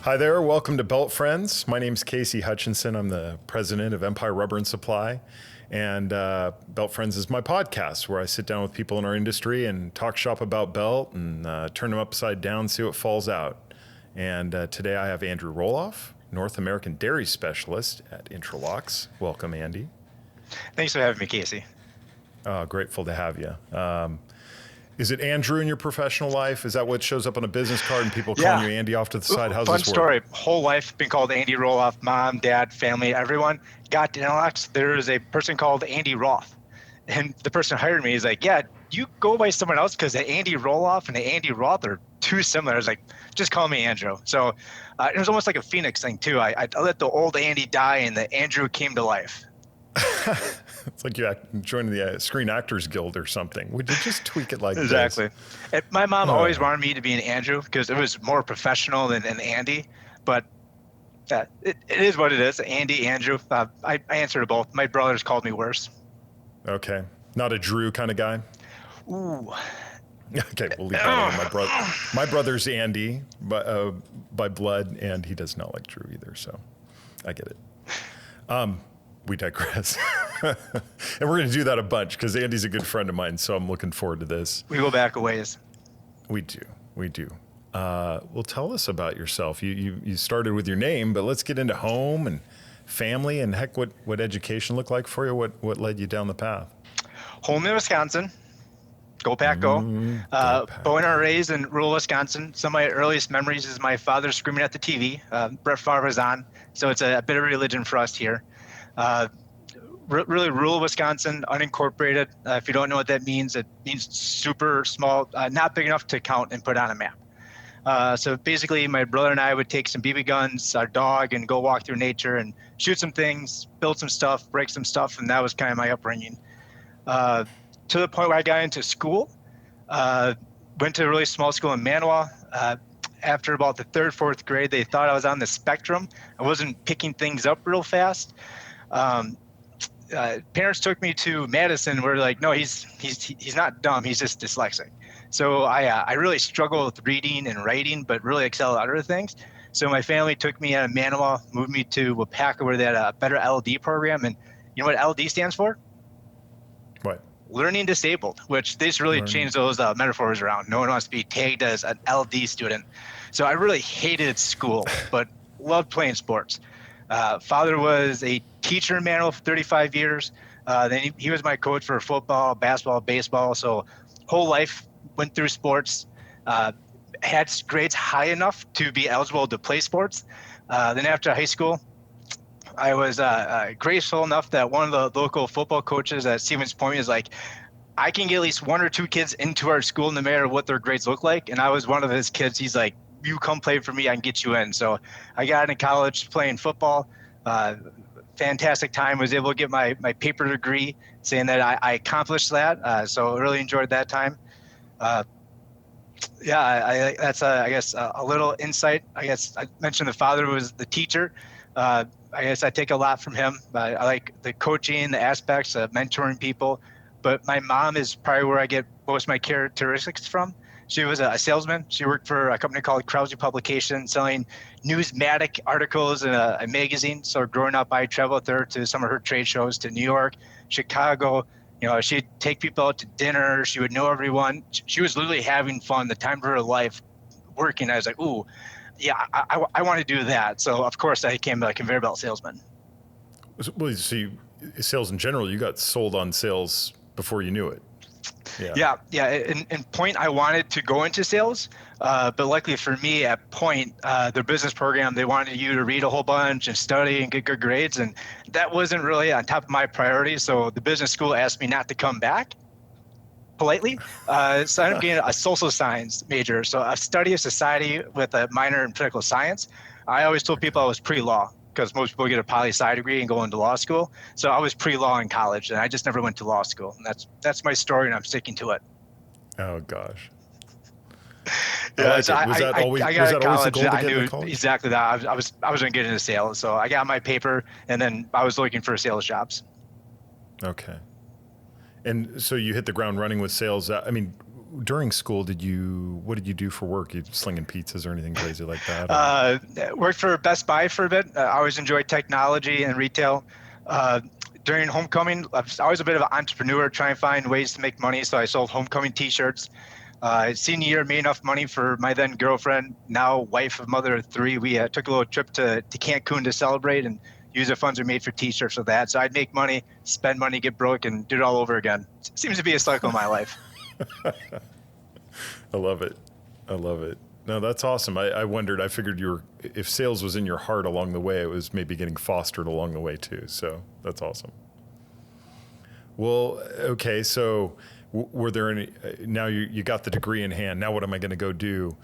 Hi there, welcome to Belt Friends. My name's Casey Hutchinson. I'm the president of Empire Rubber and Supply. And Belt Friends is my podcast where I sit down with people in our industry and talk shop about belt and turn them upside down, see what falls out. And today I have Andrew Roloff, North American Dairy Specialist at Intralox. Welcome, Andy. Thanks for having me, Casey. Grateful to have you. Is it Andrew in your professional life? Is that what shows up on a business card and people calling you Andy off to the side? How's Fun this work? story. Whole life been called Andy Roloff. Mom, dad, family, everyone. Got to Intralox. There is a person called Andy Roth. And the person who hired me is like, yeah, you go by someone else because the Andy Roloff and the Andy Roth are too similar. I was like, just call me Andrew. So it was almost like a Phoenix thing too. I let the old Andy die and the Andrew came to life. It's like you joined the Screen Actors Guild or something. Would you just tweak it like Exactly. this? My mom always wanted me to be an Andrew because it was more professional than an Andy. But it is what it is. Andy, Andrew. I answer to both. My brothers called me worse. Okay. Not a Drew kind of guy? Ooh. Okay, we'll leave that alone. My brother's Andy by blood, and he does not like Drew either, so I get it. We digress. And we're going to do that a bunch because Andy's a good friend of mine, so I'm looking forward to this. We go back a ways. We do. Well, tell us about yourself. You started with your name, but let's get into home and family and heck, what education looked like for you. What led you down the path? Home in Wisconsin. Go Pack, go. Born and raised in rural Wisconsin. Some of my earliest memories is my father screaming at the TV. Brett Favre was on, so it's a bit of religion for us here. Really rural Wisconsin, unincorporated. If you don't know what that means, it means super small, not big enough to count and put on a map. So basically, my brother and I would take some BB guns, our dog, and go walk through nature and shoot some things, build some stuff, break some stuff, and that was kind of my upbringing. To the point where I got into school, went to a really small school in Manawa. After about the third, fourth grade, they thought I was on the spectrum. I wasn't picking things up real fast. Parents took me to Madison. We're like, no, he's not dumb. He's just dyslexic. So I really struggle with reading and writing, but really excel at other things. So my family took me out of Manawa, moved me to Wapaka, where they had a better LD program. And you know what LD stands for? What? Learning disabled, which they just really changed those metaphors around. No one wants to be tagged as an LD student. So I really hated school, but loved playing sports. Father was a teacher in Manual for 35 years. Then he was my coach for football, basketball, baseball. So whole life went through sports, had grades high enough to be eligible to play sports. Then after high school, I was graceful enough that one of the local football coaches at Stevens Point was like, I can get at least one or two kids into our school no matter what their grades look like. And I was one of his kids. He's like, you come play for me, I can get you in. So I got into college playing football. Fantastic time. Was able to get my paper degree, saying that I accomplished that. So I really enjoyed that time. That's I guess a little insight. I guess I mentioned the father was the teacher. I guess I take a lot from him. I like the coaching, the aspects of mentoring people. But my mom is probably where I get most of my characteristics from. She was a salesman. She worked for a company called Krause Publications, selling newsmatic articles in a magazine. So growing up, I traveled with her to some of her trade shows to New York, Chicago. You know, she'd take people out to dinner. She would know everyone. She was literally having fun, the time of her life working. I was like, ooh, yeah, I want to do that. So, of course, I became a conveyor belt salesman. Well, so sales in general, you got sold on sales before you knew it. Yeah. In Point, I wanted to go into sales, but luckily for me at Point, their business program, they wanted you to read a whole bunch and study and get good grades, and that wasn't really on top of my priorities. So the business school asked me not to come back politely. So I ended up getting a social science major, so a study of society with a minor in political science. I always told people I was pre-law, because most people get a poli-sci degree and go into law school. So I was pre-law in college, and I just never went to law school. And that's my story, and I'm sticking to it. Oh gosh. Yeah, was that always the goal to get into college? Exactly that. I was going to get into sales, so I got my paper, and then I was looking for sales jobs. Okay. And so you hit the ground running with sales. I mean, during school, what did you do for work? You slinging pizzas or anything crazy like that? Worked for Best Buy for a bit. I always enjoyed technology and retail. During homecoming, I was always a bit of an entrepreneur, trying to find ways to make money. So I sold homecoming T-shirts. Senior year, made enough money for my then girlfriend, now wife of mother of three. We took a little trip to Cancun to celebrate and use the funds we made for T-shirts with that. So I'd make money, spend money, get broke, and do it all over again. Seems to be a cycle in my life. I love it. I love it. No, that's awesome. I wondered, I figured if sales was in your heart along the way, it was maybe getting fostered along the way too. So that's awesome. Well, okay. So were there any, now you got the degree in hand. Now what am I going to go do?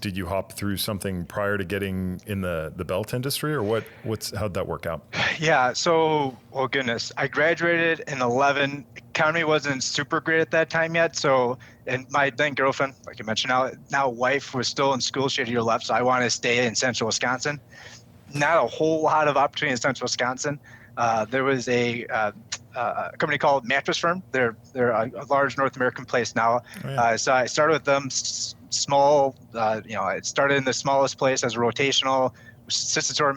Did you hop through something prior to getting in the belt industry, or how'd that work out? Yeah. So, oh goodness, I graduated in 11. Economy wasn't super great at that time yet. So, and my then girlfriend, like I mentioned, now wife, was still in school. She had a year left. So I wanted to stay in central Wisconsin. Not a whole lot of opportunity in central Wisconsin. There was a company called Mattress Firm. They're a large North American place now. Oh, yeah. So I started with them small. I started in the smallest place as a rotational assistant store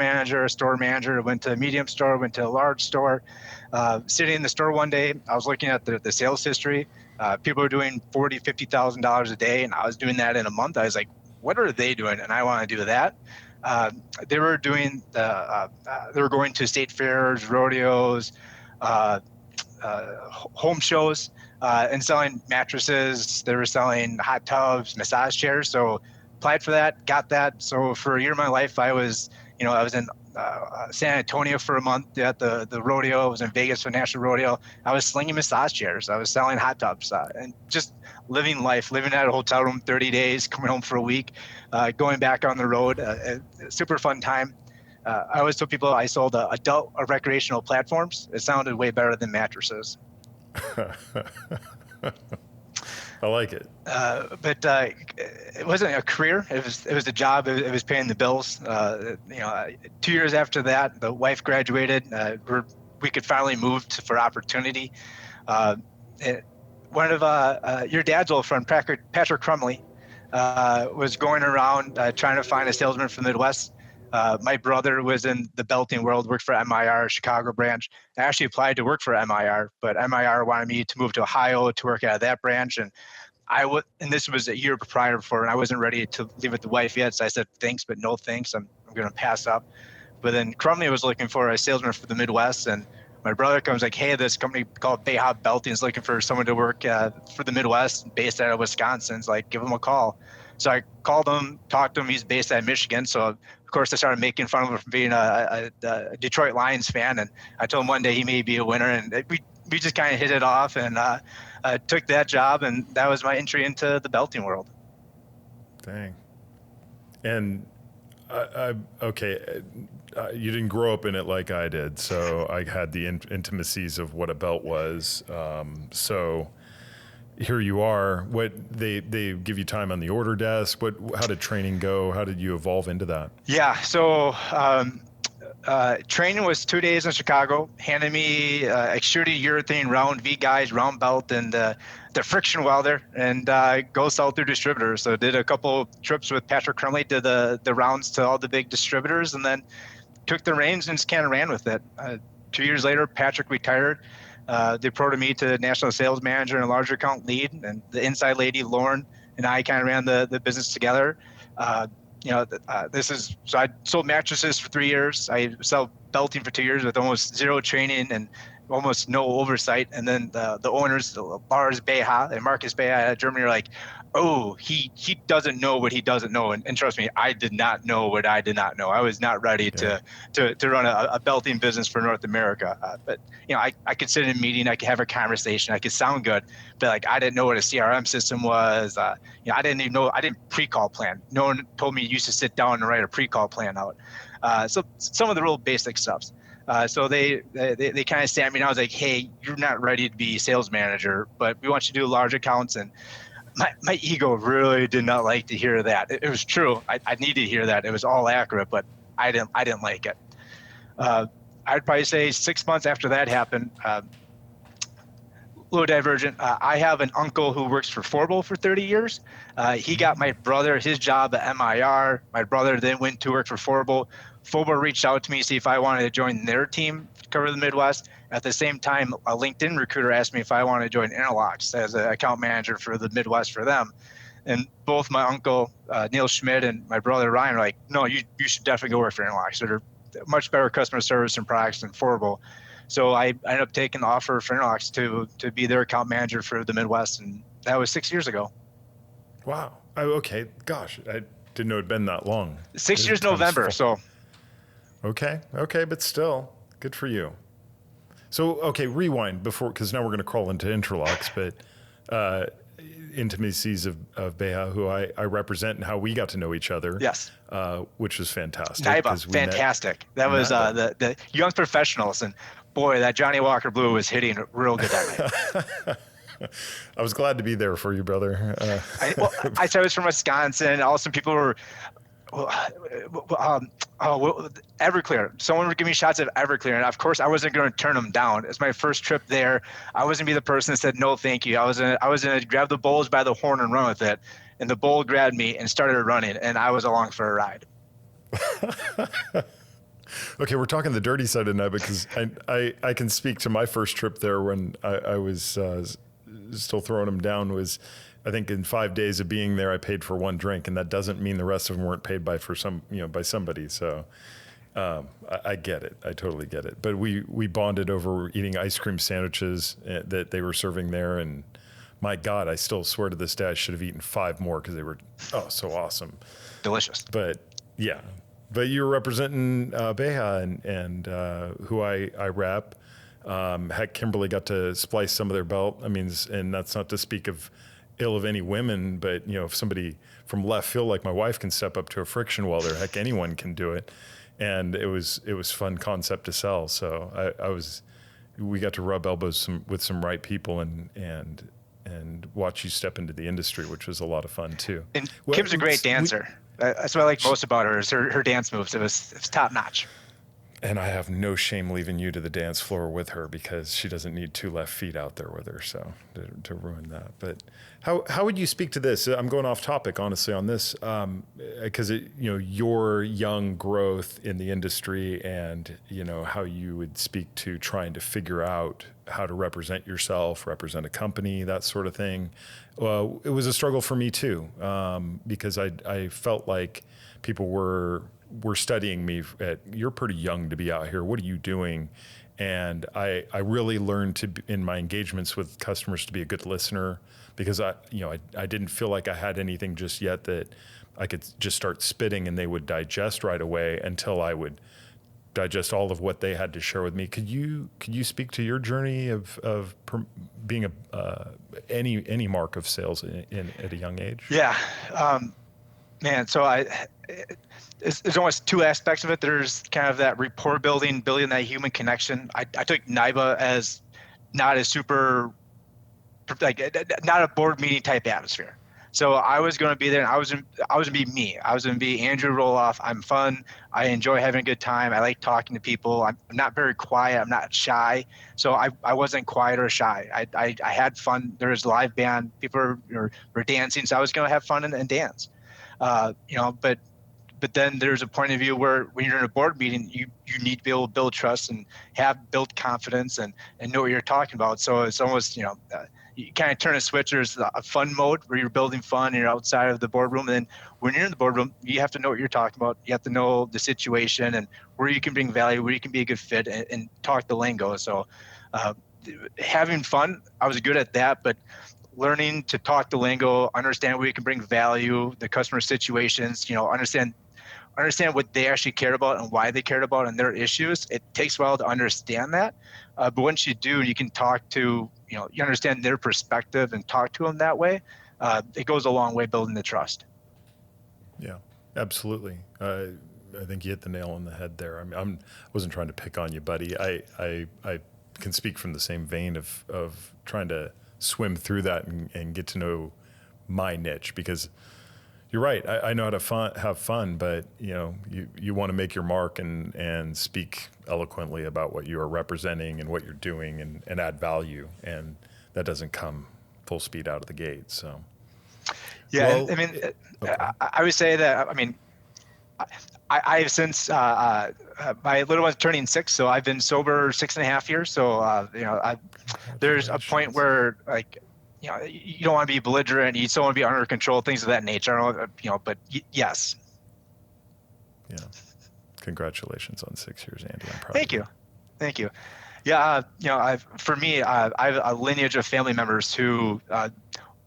manager. Went to a medium store, went to a large store. Sitting in the store one day, I was looking at the sales history. People were doing $40,000, $50,000 a day, and I was doing that in a month. I was like, what are they doing? And I want to do that. They were doing. They were going to state fairs, rodeos, home shows, and selling mattresses. They were selling hot tubs, massage chairs. So applied for that, got that. So for a year of my life, I was in San Antonio for a month at the rodeo. I was in Vegas for National Rodeo. I was slinging massage chairs. I was selling hot tubs, and just living life, living at a hotel room 30 days, coming home for a week, going back on the road. A super fun time. I always tell people I sold adult or recreational platforms. It sounded way better than mattresses. I like it. But it wasn't a career. It was a job. It was paying the bills. 2 years after that, the wife graduated. We could finally move for opportunity. One of your dad's old friend, Patrick Crumley, was going around trying to find a salesman from the Midwest. My brother was in the belting world, worked for MIR, Chicago branch. I actually applied to work for MIR, but MIR wanted me to move to Ohio to work out of that branch. And this was a year prior before, and I wasn't ready to leave with the wife yet. So I said, thanks, but no thanks. I'm going to pass up. But then Crumley was looking for a salesman for the Midwest. And my brother comes like, hey, this company called Bayhop Belting is looking for someone to work for the Midwest based out of Wisconsin. It's like, give him a call. So I called him, talked to him. He's based out of Michigan. So of course I started making fun of him for being a Detroit Lions fan. And I told him one day he may be a winner. And we just kind of hit it off and took that job. And that was my entry into the belting world. Dang. And you didn't grow up in it like I did. So I had the intimacies of what a belt was. So here you are. What they give you time on the order desk. How did training go? How did you evolve into that? Yeah. So training was 2 days in Chicago. Handed me extruded urethane round V guides, round belt, and the friction welder, and go sell through distributors. So did a couple trips with Patrick Crumley, did the rounds to all the big distributors, and then took the reins and just kind of ran with it. 2 years later, Patrick retired. They promoted me to national sales manager and a larger account lead, and the inside lady, Lauren, and I kind of ran the business together. So I sold mattresses for 3 years. I sold belting for 2 years with almost zero training and almost no oversight. And then the owners, Lars Beha and Marcus Beha out of Germany, are like, oh, he doesn't know what he doesn't know. And trust me, I did not know what I did not know. I was not ready to run a belting business for North America. But I could sit in a meeting, I could have a conversation, I could sound good, but like I didn't know what a CRM system was. I didn't even know. I didn't pre-call plan. No one told me you used to sit down and write a pre-call plan out. So some of the real basic stuffs. So they kind of sat me down. I was like, hey, you're not ready to be sales manager, but we want you to do large accounts. And my ego really did not like to hear that. It was true. I needed to hear that. It was all accurate, but I didn't like it. I'd probably say 6 months after that happened, little divergent. I have an uncle who works for Forble for 30 years. He got my brother his job at MIR. My brother then went to work for Forble. Forble reached out to me to see if I wanted to join their team to cover the Midwest. At the same time, a LinkedIn recruiter asked me if I wanted to join Intralox as an account manager for the Midwest for them. And both my uncle, Neil Schmidt, and my brother Ryan were like, no, you should definitely go work for Intralox. They're much better customer service and products than Forble. So I ended up taking the offer for Intralox to be their account manager for the Midwest, and that was 6 years ago. Wow. Okay. Gosh, I didn't know it'd been that long. 6 years November. So. Okay. But still, good for you. So, okay, rewind before, because now we're going to crawl into Intralox, but intimacies of Beha, who I represent, and how we got to know each other. Yes. Which was fantastic. NIBA, fantastic. That was the young professionals, and boy, that Johnny Walker Blue was hitting real good that night. I was glad to be there for you, brother. I said I was from Wisconsin. Also, people were Everclear. Someone would give me shots of Everclear, and of course, I wasn't going to turn them down. It's my first trip there. I wasn't going to be the person that said no, thank you. I was going to grab the bulls by the horn and run with it, and the bull grabbed me and started running, and I was along for a ride. Okay, we're talking the dirty side of NIBA, because I can speak to my first trip there when I was still throwing them down. Was, I think, in 5 days of being there, I paid for one drink, and that doesn't mean the rest of them weren't paid by somebody. So I get it. I totally get it. But we bonded over eating ice cream sandwiches that they were serving there, and my God, I still swear to this day I should have eaten 5 more because they were so awesome, delicious. But yeah. But you're representing Beha and who I rep. Heck, Kimberly got to splice some of their belt. I mean, and that's not to speak of ill of any women, but if somebody from left field like my wife can step up to a friction welder, heck, anyone can do it. And it was fun concept to sell. So we got to rub elbows with some right people and watch you step into the industry, which was a lot of fun too. And Kim's a great dancer. That's what I like most about her is her dance moves. It was top notch. And I have no shame leaving you to the dance floor with her, because she doesn't need 2 left feet out there with her, so to ruin that. But how would you speak to this? I'm going off topic, honestly, on this, because your young growth in the industry, and how you would speak to trying to figure out how to represent yourself, represent a company, that sort of thing. It was a struggle for me too, because I felt like people were studying me you're pretty young to be out here. What are you doing? And I really learned in my engagements with customers to be a good listener, because I didn't feel like I had anything just yet that I could just start spitting and they would digest right away, until I would digest all of what they had to share with me. Could you speak to your journey of being any mark of sales at a young age? Yeah, man. So there's almost 2 aspects of it. There's kind of that rapport building that human connection. I took NIBA as not a super, not a board meeting type atmosphere. So I was going to be there, and I was going to be me. I was going to be Andrew Roloff. I'm fun. I enjoy having a good time. I like talking to people. I'm not very quiet. I'm not shy. So I wasn't quiet or shy. I had fun. There was a live band. People were dancing. So I was going to have fun and dance. But then there's a point of view where when you're in a board meeting, you need to be able to build trust and build confidence and know what you're talking about. So it's almost, you kind of turn a switch. There's a fun mode where you're building fun and you're outside of the boardroom. And then when you're in the boardroom, you have to know what you're talking about. You have to know the situation and where you can bring value, where you can be a good fit, and talk the lingo. So having fun, I was good at that, but learning to talk the lingo, understand where you can bring value, the customer situations, understand what they actually cared about and why they cared about and their issues. It takes a while to understand that. But once you do, you can talk to, you understand their perspective and talk to them that way. It goes a long way building the trust. Yeah, absolutely. I think you hit the nail on the head there. I wasn't trying to pick on you, buddy. I can speak from the same vein of trying to swim through that and get to know my niche, because you're right. I know how to have fun, but you want to make your mark and speak eloquently about what you are representing and what you're doing and add value. And that doesn't come full speed out of the gate. So, yeah, well, and I mean, okay. I would say that, I mean, I've since my little one's turning 6, so I've been sober 6.5 years. So there's a point Congratulations. where, like, you don't want to be belligerent, you still want to be under control, things of that nature. I don't know, but yes. Yeah. Congratulations on 6 years, Andy. I'm proud of Thank you. you. Thank you. Yeah, for me, I have a lineage of family members who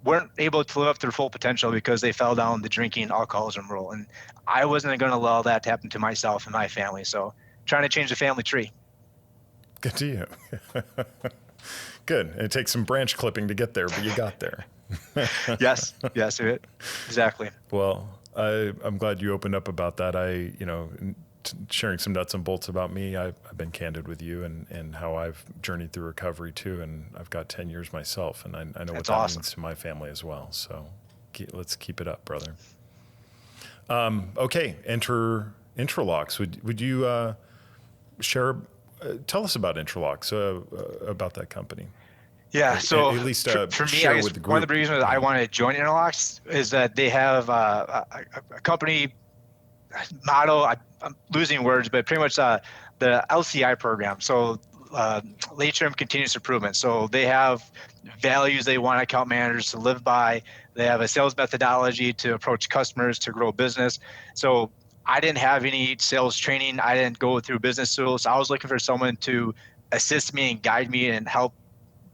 weren't able to live up to their full potential because they fell down the drinking alcoholism role, and I wasn't going to allow that to happen to myself and my family. So, trying to change the family tree. Good to you. Good. It takes some branch clipping to get there, but you got there. Yes, yes, exactly. Well, I'm glad you opened up about that. Sharing some nuts and bolts about me, I've been candid with you and how I've journeyed through recovery too. And I've got 10 years myself, and I know That's what that awesome. means to my family as well. So let's keep it up, brother. Okay. Enter Intralox. Would you share, tell us about Intralox, about that company? Yeah, so At least for me, I share guess with the one of group. the reasons I wanted to join Intralox is that they have a company motto. I'm losing words, but pretty much the LCI program. So late term continuous improvement. So they have values they want account managers to live by. They have a sales methodology to approach customers to grow business. So I didn't have any sales training. I didn't go through business schools. I was looking for someone to assist me and guide me and help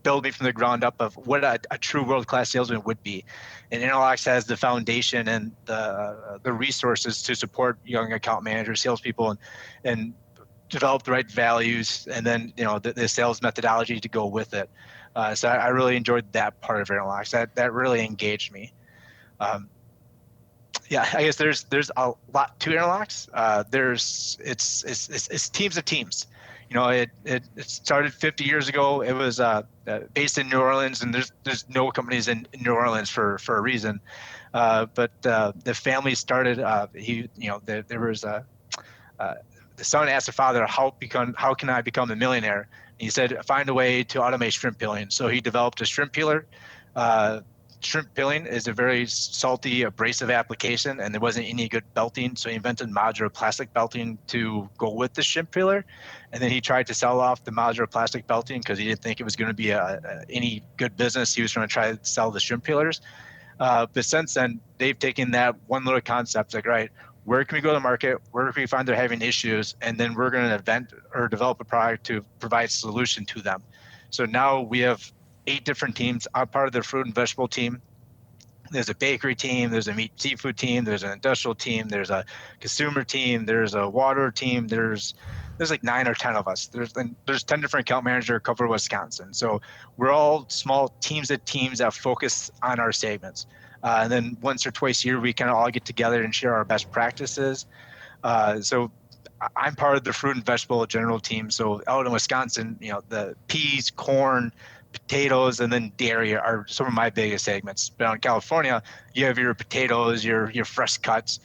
build me from the ground up of what a true world-class salesman would be. And Intralox has the foundation and the resources to support young account managers, salespeople, and develop the right values, and then the sales methodology to go with it. So I really enjoyed that part of Intralox. That really engaged me. Yeah, I guess there's a lot to Intralox. It's teams of teams. It started 50 years ago. It was based in New Orleans, and there's no companies in New Orleans for a reason. But the family started. There was the son asked the father, how can I become a millionaire? And he said, find a way to automate shrimp peeling. So he developed a shrimp peeler. Shrimp peeling is a very salty, abrasive application, and there wasn't any good belting, so he invented modular plastic belting to go with the shrimp peeler. And then he tried to sell off the modular plastic belting because he didn't think it was going to be any good business. He was going to try to sell the shrimp peelers. But since then, they've taken that one little concept, like, right, where can we go to the market? Where can we find they're having issues? And then we're going to invent or develop a product to provide a solution to them. So now we have 8 different teams. I'm part of the fruit and vegetable team. There's a bakery team, there's a meat seafood team, there's an industrial team, there's a consumer team, there's a water team, there's like 9 or 10 of us. There's 10 different account managers cover Wisconsin. So we're all small teams that focus on our segments. And then once or twice a year, we kind of all get together and share our best practices. So I'm part of the fruit and vegetable general team. So out in Wisconsin, the peas, corn, potatoes, and then dairy are some of my biggest segments. But out in California, you have your potatoes, your fresh cuts.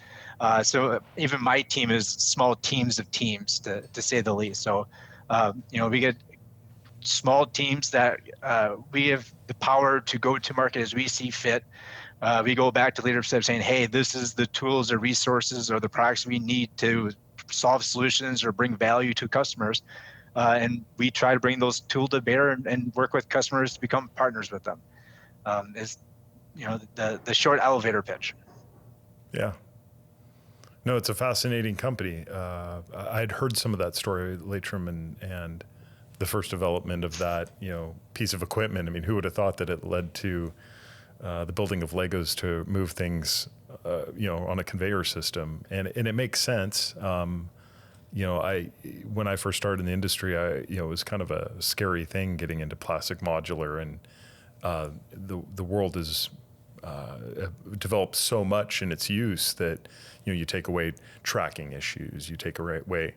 So even my team is small teams of teams, to say the least. So, we get small teams that we have the power to go to market as we see fit. We go back to leadership saying, hey, this is the tools or resources or the products we need to solve solutions or bring value to customers. And we try to bring those tools to bear and work with customers to become partners with them. Is the short elevator pitch. Yeah. No, it's a fascinating company. I had heard some of that story, Latrim, and the first development of that, piece of equipment. I mean, who would have thought that it led to the building of Legos to move things, on a conveyor system, and it makes sense. When I first started in the industry, it was kind of a scary thing getting into plastic modular, and the world has developed so much in its use that you take away tracking issues, you take away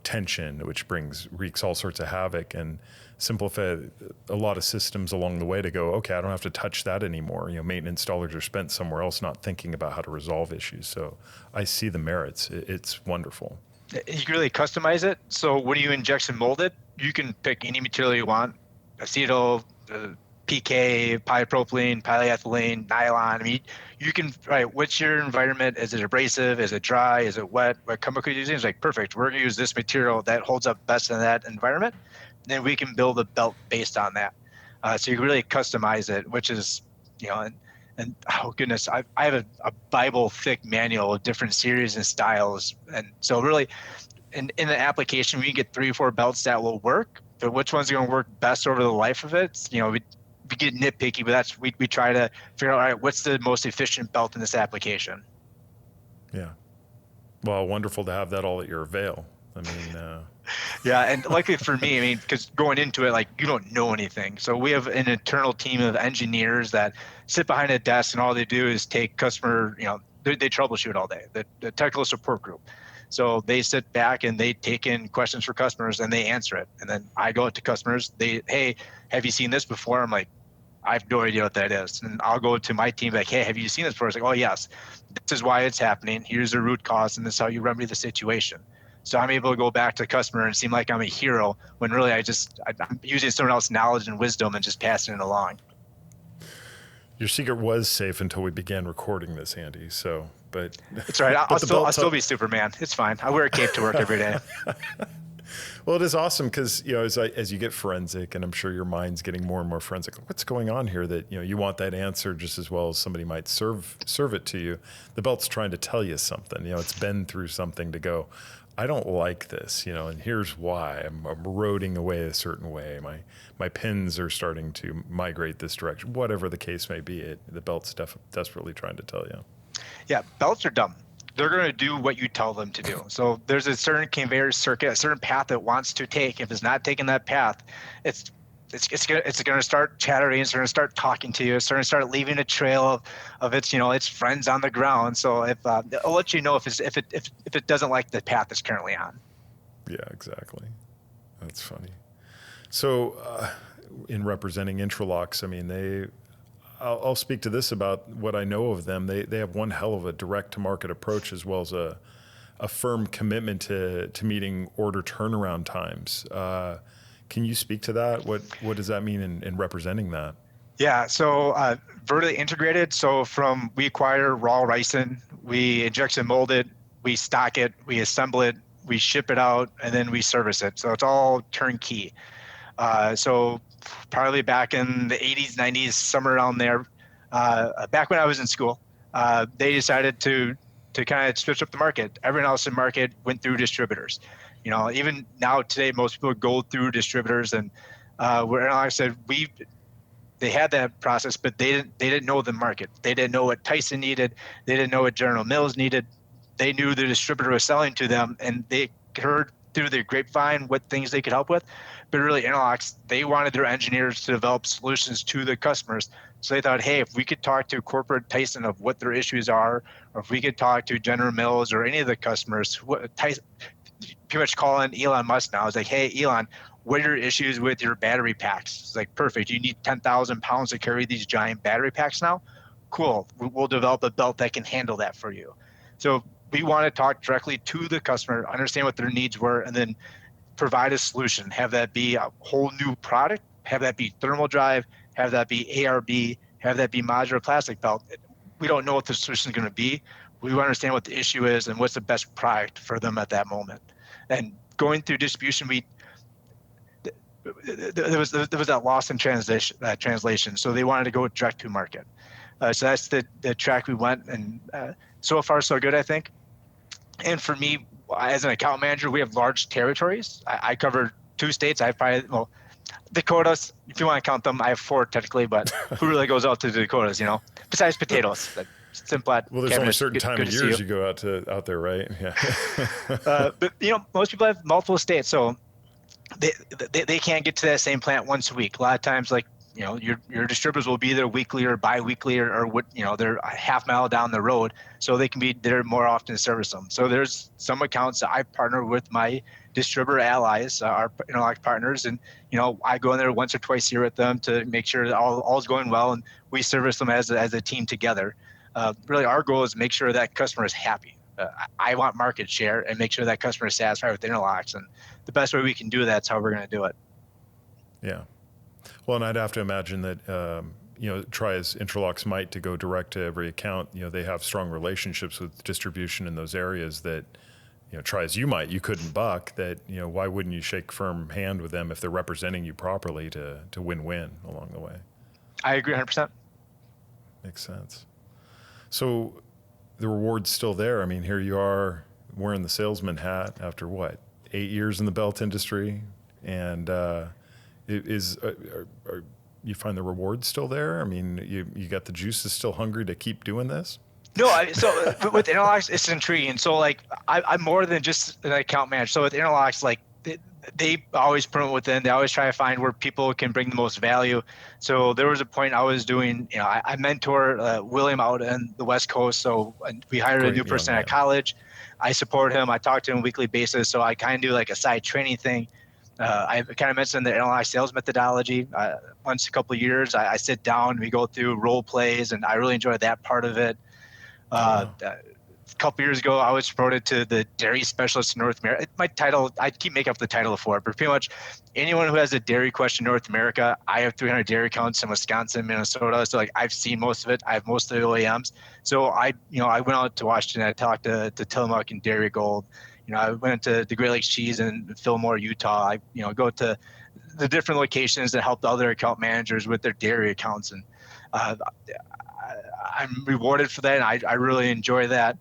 tension, which wreaks all sorts of havoc, and simplify a lot of systems along the way to go, okay, I don't have to touch that anymore. Maintenance dollars are spent somewhere else, not thinking about how to resolve issues. So I see the merits. It's wonderful. You can really customize it. So when you injection mold it, you can pick any material you want, acetal, PK, polypropylene, polyethylene, nylon. I mean, you can, right, what's your environment? Is it abrasive? Is it dry? Is it wet? What chemical are you using? It's like, perfect. We're going to use this material that holds up best in that environment. Then we can build a belt based on that. So you can really customize it, which is, and oh goodness, I have a Bible thick manual of different series and styles. And so really in the application, we can get 3 or 4 belts that will work, but which one's going to work best over the life of it? We get nitpicky, but we try to figure out, all right, what's the most efficient belt in this application? Yeah. Well, wonderful to have that all at your avail. I mean, yeah, and luckily for me, I mean, because going into it, like, you don't know anything. So we have an internal team of engineers that sit behind a desk, and all they do is take customer, they troubleshoot all day, the technical support group. So they sit back and they take in questions for customers and they answer it. And then I go out to customers, hey, have you seen this before? I'm like, I have no idea what that is. And I'll go to my team like, hey, have you seen this before? It's like, oh, yes, this is why it's happening. Here's the root cause, and this is how you remedy the situation. So I'm able to go back to the customer and seem like I'm a hero when really I'm using someone else's knowledge and wisdom and just passing it along. Your secret was safe until we began recording this, Andy. So, but it's all right. I'll still be Superman. It's fine. I wear a cape to work every day. Well, it is awesome because, as you get forensic, and I'm sure your mind's getting more and more forensic, what's going on here that, you want that answer just as well as somebody might serve it to you. The belt's trying to tell you something, it's been through something to go, I don't like this, and here's why. I'm eroding away a certain way. My pins are starting to migrate this direction. Whatever the case may be, the belt's desperately trying to tell you. Yeah, belts are dumb. They're going to do what you tell them to do. So there's a certain conveyor circuit, a certain path it wants to take. If it's not taking that path, it's going to start chattering. It's going to start talking to you. It's going to start leaving a trail of its friends on the ground. So I'll let you know if it doesn't like the path it's currently on. Yeah, exactly. That's funny. So in representing Intralox, I mean, I'll speak to this about what I know of them. They have one hell of a direct-to-market approach as well as a firm commitment to meeting order turnaround times. Can you speak to that? What does that mean in representing that? Yeah, so vertically integrated. So we acquire raw ricin, we injection mold it, we stock it, we assemble it, we ship it out, and then we service it. So it's all turnkey. So probably back in the 80s, 90s, somewhere around there, back when I was in school, they decided to kind of switch up the market. Everyone else in the market went through distributors. Even now today, most people go through distributors, and where like I said, they had that process, but they didn't know the market. They didn't know what Tyson needed. They didn't know what General Mills needed. They knew the distributor was selling to them, and they heard through the grapevine what things they could help with. But really, Intralox, they wanted their engineers to develop solutions to the customers. So they thought, hey, if we could talk to corporate Tyson of what their issues are, or if we could talk to General Mills or any of the customers, Tyson, pretty much calling Elon Musk now. It's like, hey, Elon, what are your issues with your battery packs? It's like, perfect. You need 10,000 pounds to carry these giant battery packs now? Cool. We'll develop a belt that can handle that for you. So we want to talk directly to the customer, understand what their needs were, and then provide a solution. Have that be a whole new product, have that be thermal drive, have that be ARB, have that be modular plastic belt. We don't know what the solution is going to be. We want to understand what the issue is and what's the best product for them at that moment. And going through distribution, there was that loss in translation. So they wanted to go direct to market. So that's the track we went, and so far so good, I think. And for me, as an account manager, we have large territories. I cover 2 states. I have probably, Dakotas, if you want to count them, I have 4 technically, but who really goes out to the Dakotas, besides potatoes? Simple. Well, there's only a certain time of years you go out there, right? Yeah. But most people have multiple states, so they can't get to that same plant once a week. A lot of times, like your distributors will be there weekly or bi-weekly or what they're a half mile down the road, so they can be there more often to service them. So there's some accounts that I partner with my distributor allies, our partners, and I go in there once or twice a year with them to make sure that all's going well, and we service them as a team together. Really, our goal is to make sure that customer is happy. I want market share and make sure that customer is satisfied with Intralox, and the best way we can do that's how we're going to do it. Yeah. Well, and I'd have to imagine that, try as Intralox might to go direct to every account, they have strong relationships with distribution in those areas that, try as you might, you couldn't buck that, why wouldn't you shake firm hand with them if they're representing you properly to win-win along the way? I agree 100%. Makes sense. So the reward's still there. I mean, here you are wearing the salesman hat after what, 8 years in the belt industry, and you find the reward still there? I mean, you got the juices still hungry to keep doing this? No, so with Intralox, it's intriguing. So like, I'm more than just an account manager. So with Intralox, like they always promote within. They always try to find where people can bring the most value. So there was a point I was doing, I mentor William out in the West Coast. So we hired a new person at college. I support him. I talk to him on a weekly basis. So I kind of do like a side training thing. I kind of mentioned the Intralox sales methodology. Once a couple of years, I sit down, we go through role plays, and I really enjoy that part of it. A couple years ago, I was promoted to the dairy specialist in North America. My title, I keep making up the title for it, but pretty much anyone who has a dairy question in North America, I have 300 dairy accounts in Wisconsin, Minnesota. So like I've seen most of it. I have most of the OEMs. So I went out to Washington. I talked to Tillamook and Dairy Gold. I went to the Great Lakes Cheese in Fillmore, Utah. I go to the different locations that help the other account managers with their dairy accounts, and I'm rewarded for that, and I really enjoy that.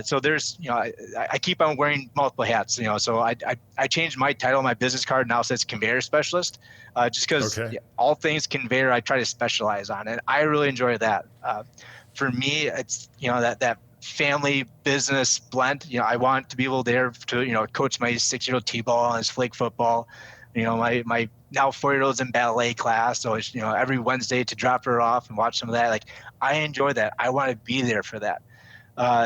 So there's, I keep on wearing multiple hats, so I changed my title on my business card, now says conveyor specialist, just because all things conveyor, I try to specialize on, and I really enjoy that. For me, it's, that family business blend. I want to be able there to, coach my 6-year-old T-ball and his flag football. My now 4-year-old's in ballet class, so it's, every Wednesday to drop her off and watch some of that. Like, I enjoy that. I want to be there for that.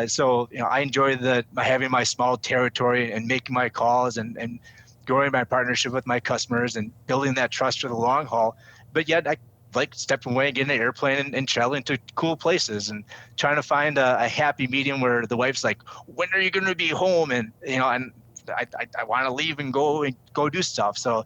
So I enjoy having my small territory and making my calls and growing my partnership with my customers and building that trust for the long haul. But yet I like stepping away and getting an airplane and traveling to cool places and trying to find a happy medium where the wife's like, when are you going to be home? And, and I want to leave and go do stuff. So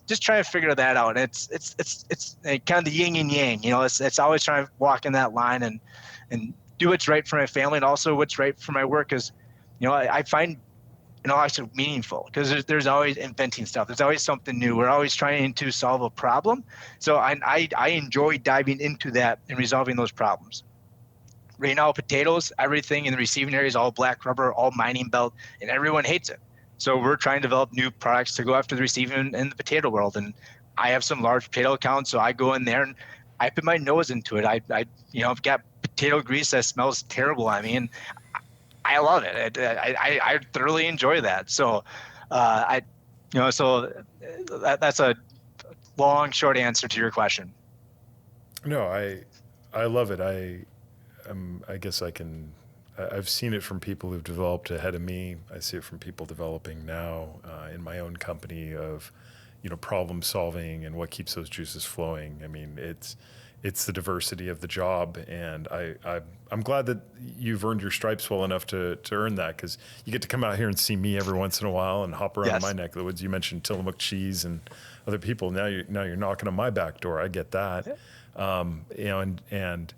just trying to figure that out. And it's kind of the yin and yang, it's always trying to walk in that line and do what's right for my family and also what's right for my work. Because, I find actually meaningful because there's always inventing stuff. There's always something new. We're always trying to solve a problem. So I enjoy diving into that and resolving those problems. Right now, potatoes, everything in the receiving area is all black rubber, all mining belt, and everyone hates it. So we're trying to develop new products to go after the receiving in the potato world. And I have some large potato accounts, so I go in there and I put my nose into it. I've got potato grease that smells terrible. I mean, I love it. I thoroughly enjoy that. So, so that's a long, short answer to your question. No, I love it. I guess I've seen it from people who've developed ahead of me. I see it from people developing now in my own company of, problem solving and what keeps those juices flowing. I mean, it's the diversity of the job, and I'm glad that you've earned your stripes well enough to earn that, because you get to come out here and see me every once in a while and hop around my neck of the woods. You mentioned Tillamook Cheese and other people. Now you're knocking on my back door. I get that, and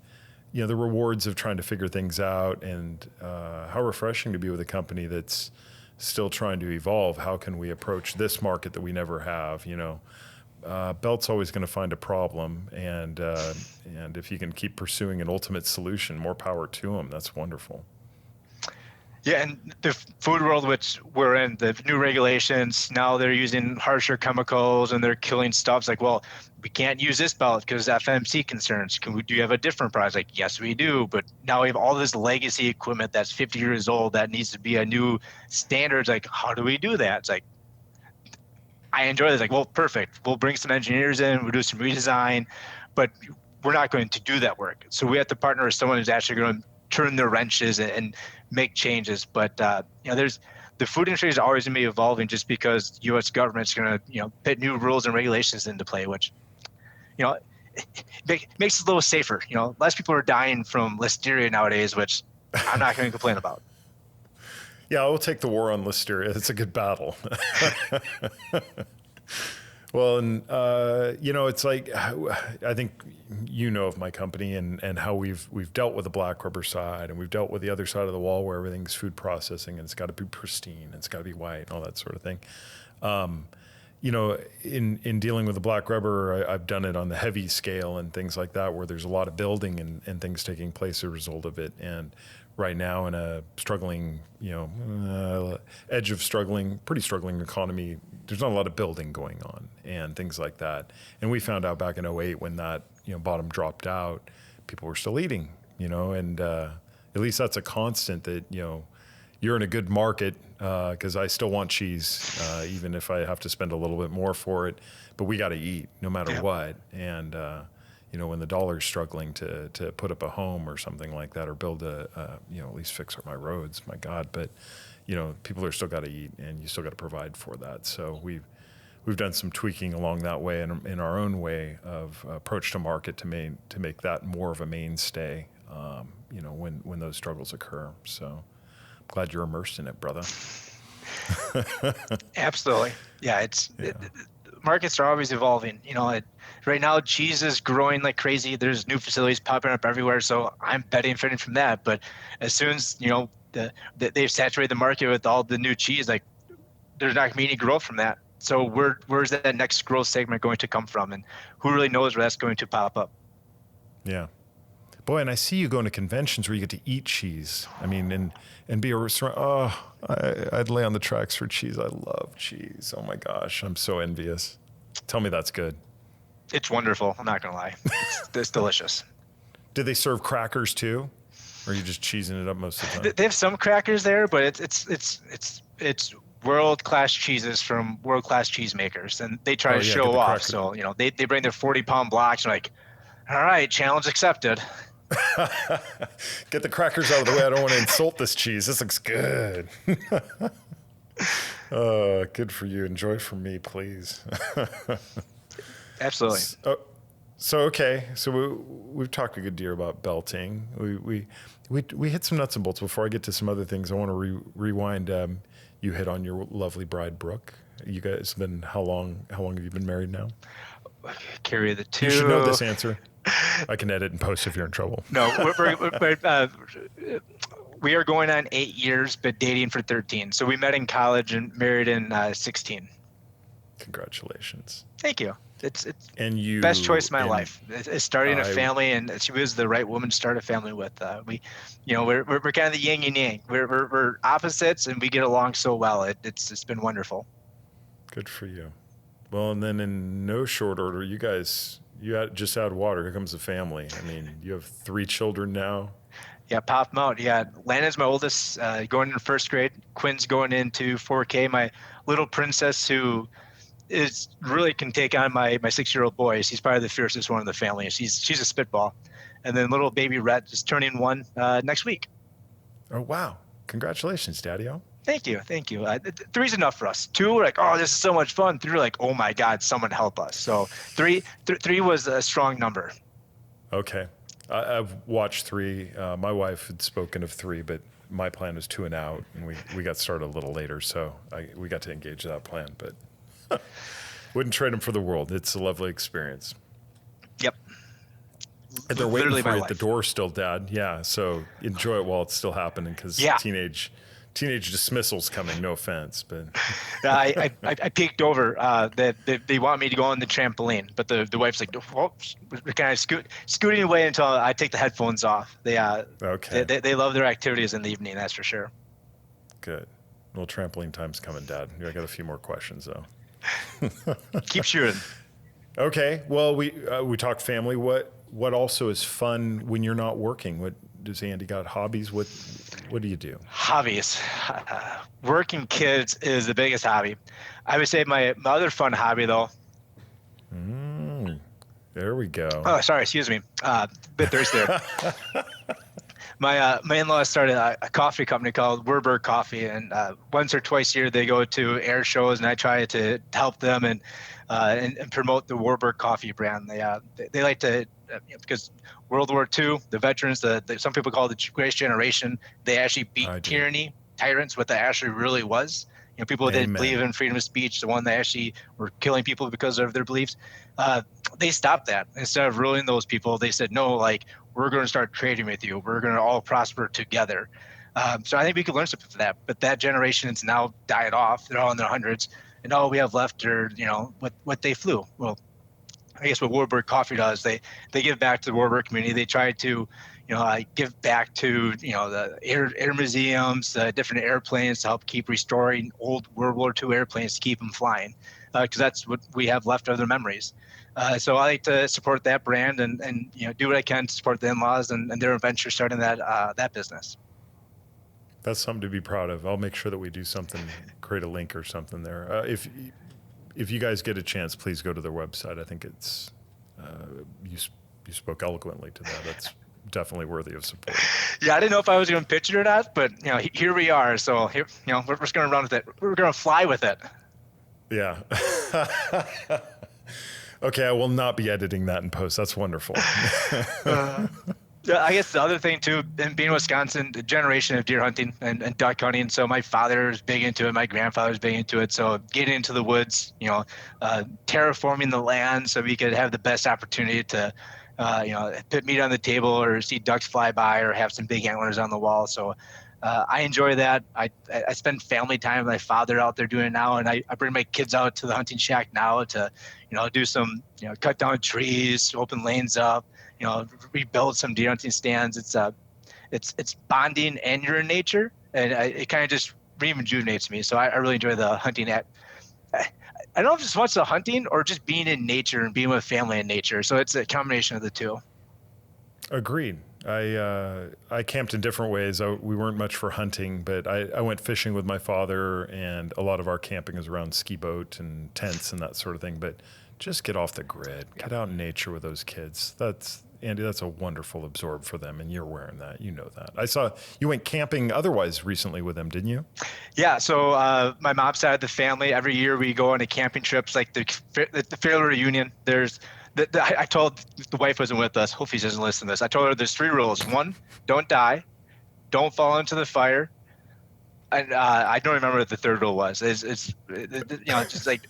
the rewards of trying to figure things out, and how refreshing to be with a company that's still trying to evolve. How can we approach this market that we never have? Belt's always going to find a problem, and if you can keep pursuing an ultimate solution, more power to them. That's wonderful. Yeah, and the food world, which we're in, the new regulations, now they're using harsher chemicals and they're killing stuff. It's like, well, we can't use this belt because FMC concerns. Do you have a different product? Like, yes, we do. But now we have all this legacy equipment that's 50 years old that needs to be a new standard. It's like, how do we do that? It's like, I enjoy this. Like, well, perfect. We'll bring some engineers in, we'll do some redesign, but we're not going to do that work. So we have to partner with someone who's actually going to turn the wrenches and make changes. But there's the food industry is always going to be evolving, just because the U.S. government's going to put new rules and regulations into play, which makes it a little safer. Less people are dying from listeria nowadays, which I'm not going to complain about. Yeah, I will take the war on listeria. It's a good battle. Well, and it's like, I think you know of my company and how we've dealt with the black rubber side, and we've dealt with the other side of the wall where everything's food processing and it's got to be pristine and it's got to be white and all that sort of thing. In dealing with the black rubber, I've done it on the heavy scale and things like that, where there's a lot of building and things taking place as a result of it. And right now, in a struggling, pretty struggling economy, there's not a lot of building going on and things like that. And we found out back in '08 when that bottom dropped out, people were still eating, and at least that's a constant that you're in a good market, because I still want cheese, even if I have to spend a little bit more for it. But we got to eat no matter what. And when the dollar's struggling to put up a home or something like that, or build at least fix up my roads, my God. But people are still got to eat, and you still got to provide for that. So we've done some tweaking along that way, and in our own way of approach to market to make that more of a mainstay. When those struggles occur. So glad you're immersed in it, brother. Absolutely. Yeah, markets are always evolving. Right now cheese is growing like crazy. There's new facilities popping up everywhere, so I'm benefiting from that. But as soon as they've saturated the market with all the new cheese, like there's not going to be any growth from that. So where's that next growth segment going to come from, and who really knows where that's going to pop up? Yeah. Boy, and I see you going to conventions where you get to eat cheese. I mean, and be a restaurant. Oh, I'd lay on the tracks for cheese. I love cheese. Oh my gosh, I'm so envious. Tell me that's good. It's wonderful. I'm not gonna lie. It's delicious. Do they serve crackers too, or are you just cheesing it up most of the time? They have some crackers there, but it's world-class cheeses from world-class cheesemakers, and they try to show off. So they bring their 40-pound blocks and like, all right, challenge accepted. Get the crackers out of the way. I don't want to insult this cheese. This looks good. Good for you. Enjoy for me, please. Absolutely. Okay. So we've talked a good deal about belting. We hit some nuts and bolts. Before I get to some other things, I want to rewind. You hit on your lovely bride, Brooke. You guys been how long have you been married now? Carry the two. You should know this answer. I can edit and post if you're in trouble. No, we are going on 8 years, but dating for 13. So we met in college and married in 16. Congratulations. Thank you. It's and you best choice of my life. It's starting a family, and she was the right woman to start a family with. We're kind of the yin and yang. We're opposites, and we get along so well. It's been wonderful. Good for you. Well, and then in no short order, you just add water. Here comes the family. I mean, you have 3 children now. Yeah, pop them out. Yeah, Landon's my oldest, going into first grade. Quinn's going into 4K. My little princess, who really can take on my 6-year-old boy. She's probably the fiercest one in the family. She's a spitball. And then little baby Rhett is turning 1 next week. Oh wow! Congratulations, Daddy-o. Thank you. 3's enough for us. 2, we're like, oh, this is so much fun. 3, we're like, oh my God, someone help us. So 3 was a strong number. Okay. I've watched 3. My wife had spoken of 3, but my plan was 2 and out, and we got started a little later, so we got to engage that plan, but wouldn't trade them for the world. It's a lovely experience. Yep. And they're waiting for you at the door still, Dad. Yeah, so enjoy it while it's still happening, because teenage dismissal's coming. No offense, but I peeked over that they want me to go on the trampoline, but the wife's like, "Well, we're kind of scooting away until I take the headphones off." They love their activities in the evening. That's for sure. Good. Well, trampoline time's coming, Dad. I got a few more questions though. Keep shooting. Okay. Well, we talked family. What also is fun when you're not working? What does Andy got? Hobbies? What do you do? Hobbies. Working kids is the biggest hobby. I would say my other fun hobby though. There we go. Oh, sorry. Excuse me. Bit thirsty there. My in-laws started a coffee company called Werberg Coffee, and once or twice a year they go to air shows, and I try to help them and promote the Werberg Coffee brand. They like to because World War II, the veterans, some people call it the greatest generation. They actually beat tyrants, what that actually really was. people that Amen. believe in freedom of speech, the one that actually were killing people because of their beliefs, they stopped that. Instead of ruling those people, they said, no, like, we're going to start trading with you. We're going to all prosper together. So I think we could learn something from that. But that generation has now died off. They're all in their hundreds. And all we have left are, what they flew. Well, I guess what Warburg Coffee does, they give back to the Warburg community. They try to, give back to, the air museums, different airplanes to help keep restoring old World War II airplanes to keep them flying, because that's what we have left of their memories. So I like to support that brand and do what I can to support the in-laws and their adventure starting that business. That's something to be proud of. I'll make sure that we do something, create a link or something there. If you guys get a chance, please go to their website. I think it's you spoke eloquently to that. That's definitely worthy of support. Yeah, I didn't know if I was going to pitch it or not, but here we are. So here, we're just going to run with it. We're going to fly with it. Yeah. Okay, I will not be editing that in post. That's wonderful. I guess the other thing too, in being in Wisconsin, the generation of deer hunting and duck hunting. So my father is big into it. My grandfather is big into it. So getting into the woods, terraforming the land so we could have the best opportunity to, put meat on the table or see ducks fly by or have some big antlers on the wall. So I enjoy that. I spend family time with my father out there doing it now, and I bring my kids out to the hunting shack now to, do some, cut down trees, open lanes up, rebuild some deer hunting stands. It's bonding and you're in nature, and it kind of just rejuvenates me. So I really enjoy the hunting I don't know if it's much the hunting or just being in nature and being with family in nature. So it's a combination of the two. Agreed. I camped in different ways. We weren't much for hunting, but I went fishing with my father, and a lot of our camping is around ski boat and tents and that sort of thing. But just get off the grid, get out in nature with those kids. Andy, that's a wonderful absorb for them, and you're wearing that. You know that. I saw you went camping otherwise recently with them, didn't you? Yeah. So my mom's side of the family, every year we go on a camping trips, like the family reunion. I told the wife wasn't with us. Hopefully she doesn't listen to this. I told her there's 3 rules. 1, don't die. Don't fall into the fire. And I don't remember what the 3rd rule was. It's just like,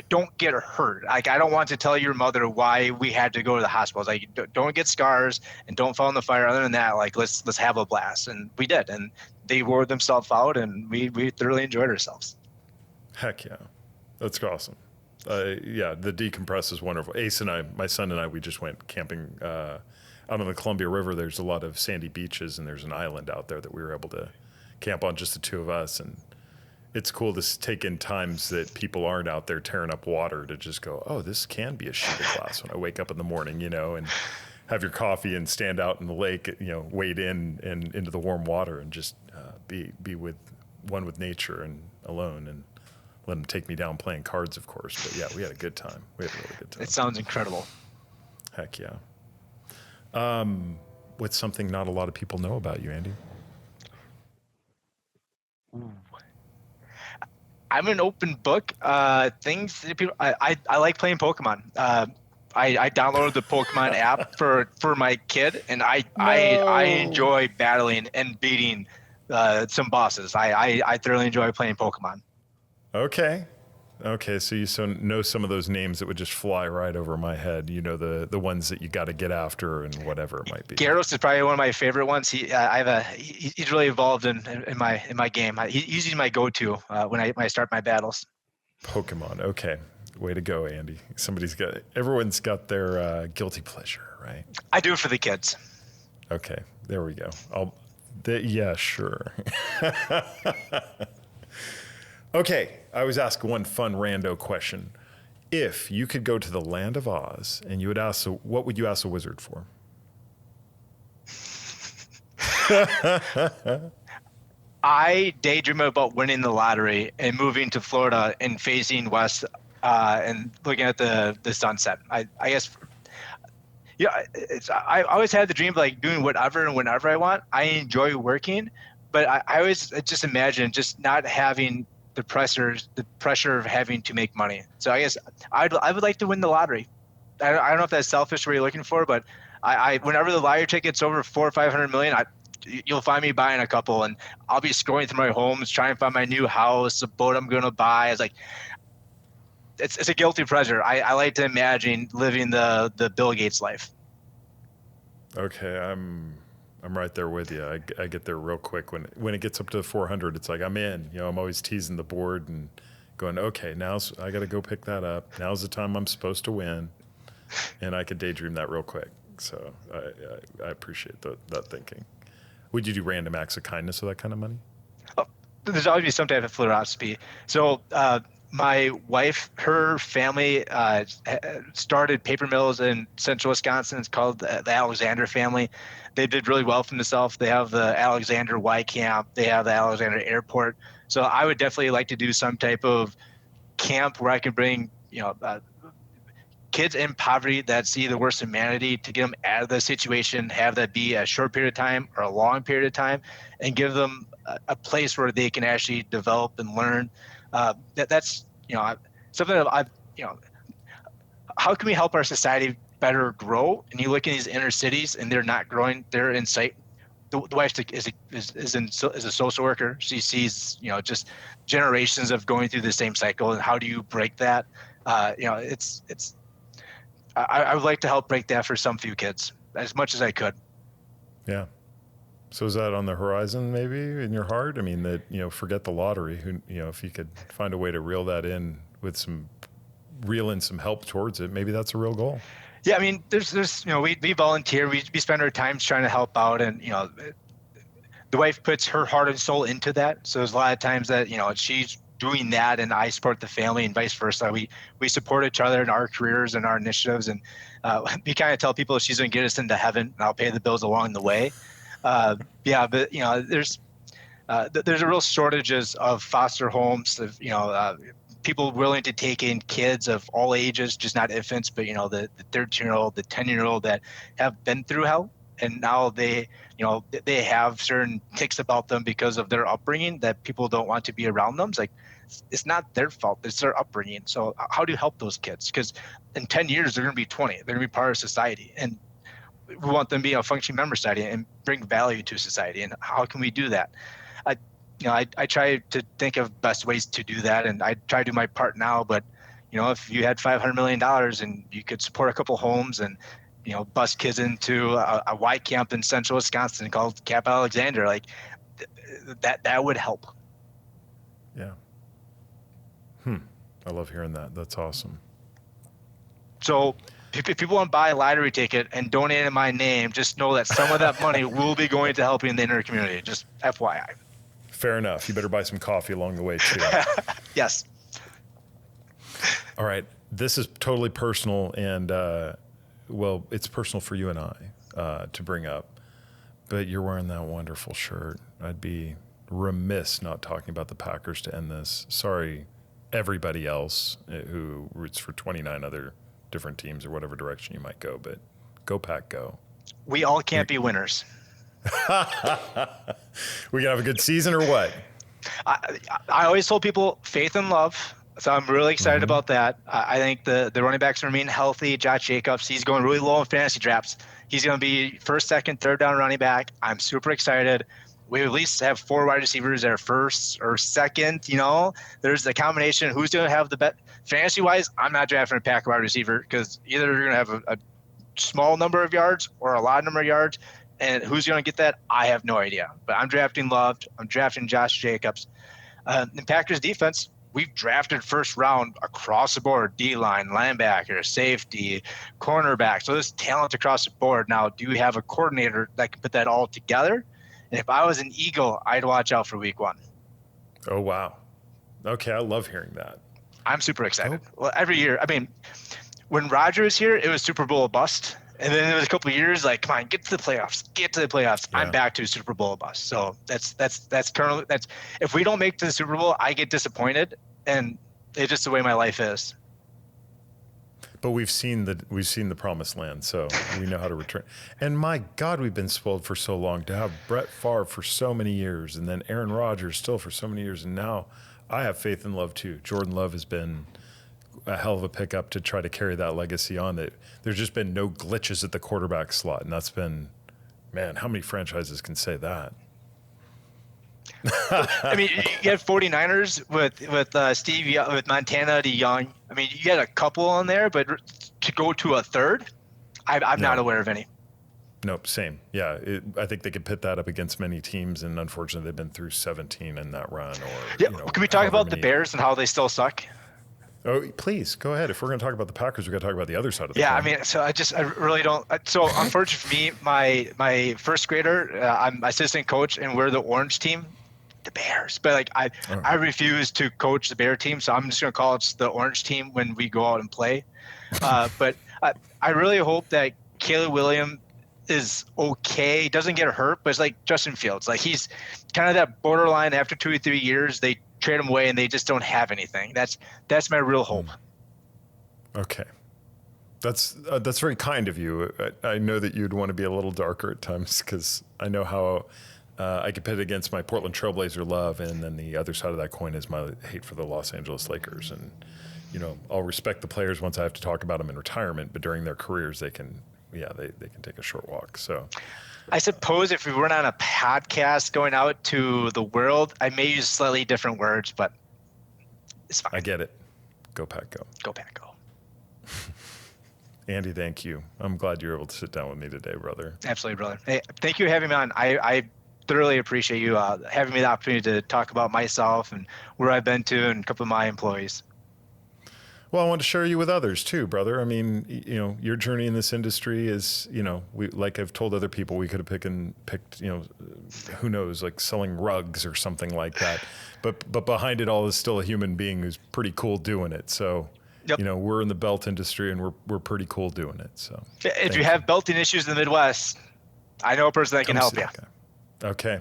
don't get hurt. Like, I don't want to tell your mother why we had to go to the hospital. It's like, don't get scars and don't fall in the fire. Other than that, like, let's have a blast. And we did. And they wore themselves out, and we thoroughly enjoyed ourselves. Heck yeah. That's awesome. Yeah, the decompress is wonderful. Ace and I, my son and I, we just went camping out on the Columbia River. There's a lot of sandy beaches, and there's an island out there that we were able to camp on, just the 2 of us. And it's cool to take in times that people aren't out there tearing up water to just go, oh, this can be a sheet of glass when I wake up in the morning, and have your coffee and stand out in the lake, wade in and into the warm water and just be with nature and alone, and let them take me down playing cards, of course. But yeah, we had a good time. We had a really good time. It sounds incredible. Heck yeah. What's something not a lot of people know about you, Andy? Ooh. I'm an open book. Things that people, I like playing Pokemon. I downloaded the Pokemon app for my kid, and I enjoy battling and beating some bosses. I thoroughly enjoy playing Pokemon. Okay, so you know some of those names that would just fly right over my head. The ones that you got to get after and whatever it might be. Garos is probably one of my favorite ones. He's really evolved in my game. He's my go-to when I start my battles. Pokemon. Okay, way to go, Andy. Everyone's got their guilty pleasure, right? I do it for the kids. Okay, there we go. Yeah, sure. Okay, I was asked one fun rando question. If you could go to the land of Oz and you would ask, what would you ask a wizard for? I daydream about winning the lottery and moving to Florida and facing west and looking at the sunset. I guess, I always had the dream of like doing whatever and whenever I want. I enjoy working, but I always just imagine just not having the pressure of having to make money. So I guess I would like to win the lottery. I don't know if that's selfish what you're looking for, but I whenever the lottery ticket's over 400 or 500 million, you'll find me buying a couple, and I'll be scrolling through my homes, trying to find my new house, a boat I'm going to buy. It's like, it's a guilty pleasure. I like to imagine living the Bill Gates life. Okay, I'm right there with you. I get there real quick when it gets up to 400. It's like I'm in. I'm always teasing the board and going, okay, I got to go pick that up. Now's the time I'm supposed to win, and I could daydream that real quick. So I appreciate that thinking. Would you do random acts of kindness with that kind of money? Oh, there's always be some type of philanthropy. So my wife, her family started paper mills in central Wisconsin. It's called the Alexander family. They did really well for themselves. They have the Alexander Y camp. They have the Alexander airport. So I would definitely like to do some type of camp where I can bring, kids in poverty that see the worst humanity, to get them out of the situation, have that be a short period of time or a long period of time, and give them a place where they can actually develop and learn. That's something that how can we help our society better grow? And you look in these inner cities and they're not growing. They're in sight. The wife is a social worker. She sees just generations of going through the same cycle, and how do you break that? I would like to help break that for some few kids as much as I could. Yeah. So is that on the horizon, maybe, in your heart? I mean, forget the lottery. If you could find a way to reel in some help towards it, maybe that's a real goal. Yeah, I mean, there's we volunteer, we spend our time trying to help out, and the wife puts her heart and soul into that. So there's a lot of times that she's doing that, and I support the family, and vice versa. We support each other in our careers and our initiatives, and we kind of tell people she's going to get us into heaven, and I'll pay the bills along the way. But there's a real shortages of foster homes, of people willing to take in kids of all ages, just not infants, but the 13-year-old, the 10-year-old that have been through hell, and now they have certain tics about them because of their upbringing that people don't want to be around them. It's not their fault, it's their upbringing. So how do you help those kids? Because in 10 years they're going to be 20, they're going to be part of society, and we want them to be a functioning member of society and bring value to society. And how can we do that? I try to think of best ways to do that, and I try to do my part now. But if you had $500 million and you could support a couple homes and bus kids into a Y camp in central Wisconsin called Camp Alexander, that would help. Yeah. I love hearing that. That's awesome. So if people want to buy a lottery ticket and donate in my name, just know that some of that money will be going to helping the inner community. Just FYI. Fair enough. You better buy some coffee along the way too. Yes. All right. This is totally personal, and it's personal for you and I to bring up. But you're wearing that wonderful shirt. I'd be remiss not talking about the Packers to end this. Sorry, everybody else who roots for 29 other different teams or whatever direction you might go, but go Pack, go. We all can't be winners. We gonna have a good season or what? I always told people faith and love. So I'm really excited about that. I think the running backs remain healthy. Josh Jacobs, he's going really low in fantasy drafts. He's going to be first, second, third down running back. I'm super excited. We at least have 4 wide receivers that are first or second. There's the combination. Who's going to have the bet? Fantasy wise, I'm not drafting a Pack wide receiver because either you're going to have a small number of yards or a lot number of yards. And who's going to get that? I have no idea. But I'm drafting Love. I'm drafting Josh Jacobs. In Packers defense, we've drafted first round across the board, D-line, linebacker, safety, cornerback. So there's talent across the board. Now, do you have a coordinator that can put that all together? And if I was an Eagle, I'd watch out for week 1. Oh, wow. Okay, I love hearing that. I'm super excited. Well, every year, I mean, when Roger was here, it was Super Bowl bust. And then there was a couple of years like, come on, get to the playoffs. Yeah. I'm back to Super Bowl bust. So that's currently if we don't make it to the Super Bowl, I get disappointed, and it's just the way my life is. But we've seen the promised land, so we know how to return. And my God, we've been spoiled for so long to have Brett Favre for so many years, and then Aaron Rodgers still for so many years, and now I have faith in Love too. Jordan Love has been a hell of a pickup to try to carry that legacy on. That there's just been no glitches at the quarterback slot, and that's been Man, how many franchises can say that? I mean, you had 49ers with Steve with Montana to Young. I mean, you had a couple on there, but to go to a third, I'm not aware of any. Nope, same. Yeah, I think they could pit that up against many teams, and unfortunately, they've been through 17 in that run. Or yeah, can we talk about the Bears and how they still suck? Oh, please go ahead. If we're going to talk about the Packers, we got to talk about the other side of the coin. I mean, so I really don't. So unfortunately for me, my first grader, I'm assistant coach, and we're the orange team, the Bears. But like I refuse to coach the Bear team, so I'm just going to call it the orange team when we go out and play. But I really hope that Caleb Williams is okay, doesn't get hurt, but it's like Justin Fields. Like he's kind of that borderline. After 2 or 3 years, they trade him away and they just don't have anything. That's my real hope. Okay. That's very kind of you. I know that you'd want to be a little darker at times because I know how I compete against my Portland Trailblazer love, and then the other side of that coin is my hate for the Los Angeles Lakers. And, you know, I'll respect the players once I have to talk about them in retirement, but during their careers, they can take a short walk. So I suppose if we weren't on a podcast going out to the world, I may use slightly different words, but it's fine. I get it. Go Pack, go. Go Pack, go. Andy, thank you. I'm glad you're able to sit down with me today, brother. Absolutely, brother. Hey, thank you for having me on. I thoroughly appreciate you having me the opportunity to talk about myself and where I've been to and a couple of my employees. Well, I want to share you with others too, brother. I mean, you know, your journey in this industry is, you know, like I've told other people, we could have picked, you know, who knows, like selling rugs or something like that. But behind it all is still a human being who's pretty cool doing it. So, yep. You know, we're in the belt industry and we're pretty cool doing it. So if you have belting issues in the Midwest, I know a person that can help you. Okay.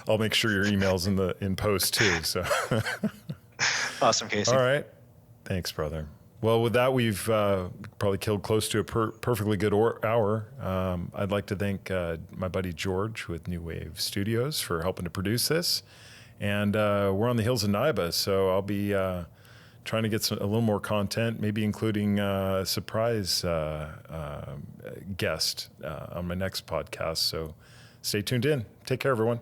I'll make sure your email's in post too. So. Awesome, Casey. All right. Thanks, brother. Well, with that, we've probably killed close to a perfectly good hour. I'd like to thank my buddy George with New Wave Studios for helping to produce this. And we're on the hills of NIBA, so I'll be trying to get a little more content, maybe including a surprise guest on my next podcast. So stay tuned in. Take care, everyone.